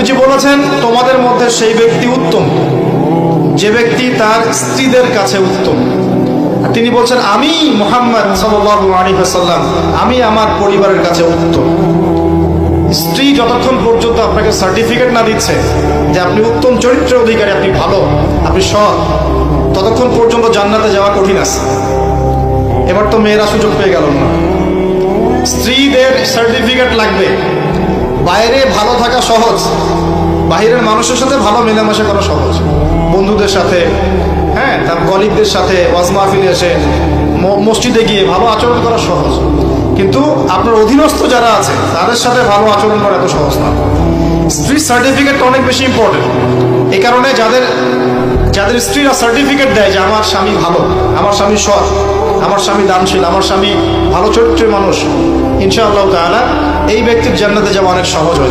নবীজি বলেছেন, তোমাদের মধ্যে সেই ব্যক্তি উত্তম যে ব্যক্তি তার স্ত্রীদের কাছে উত্তম। আর তিনি বলছেন, আমি মুহাম্মদ সাল্লাল্লাহু আলাইহি ওয়াসাল্লাম, আমি আমার পরিবারের কাছে উত্তম। স্ত্রী যতক্ষণ পর্যন্ত আপনাকে সার্টিফিকেট না দিচ্ছে যে আপনি উত্তম চরিত্রের অধিকারী, আপনি ভালো, আপনি সৎ, ততক্ষণ পর্যন্ত জান্নাতে যাওয়া কঠিন আছে। এবার তো মেয়েরা সুযোগ পেয়ে গেল না, স্ত্রীদের সার্টিফিকেট লাগবে। বাইরে ভালো থাকা সহজ, বাইরের মানুষের সাথে ভালো মেলামেশা করা সহজ, বন্ধুদের সাথে, হ্যাঁ, তার কলিগদের সাথে ওয়াজ মাহফিলে এসে মসজিদে গিয়ে ভালো আচরণ করা সহজ, কিন্তু আপনার অধীনস্থ যারা আছে তাদের সাথে ভালো আচরণ করা এত সহজ না। স্ত্রীর সার্টিফিকেট অনেক বেশি ইম্পর্টেন্ট। এই কারণে যাদের স্ত্রীরা সার্টিফিকেট দেয় যে আমার স্বামী ভালো, আমার স্বামী সৎ, আমার স্বামী দানশীল, আমার স্বামী ভালো চরিত্রের মানুষ, ইনশাআল্লাহ তাআলা এই ব্যক্তির জান্নাতে যাওয়া অনেক সহজ হয়ে যায়।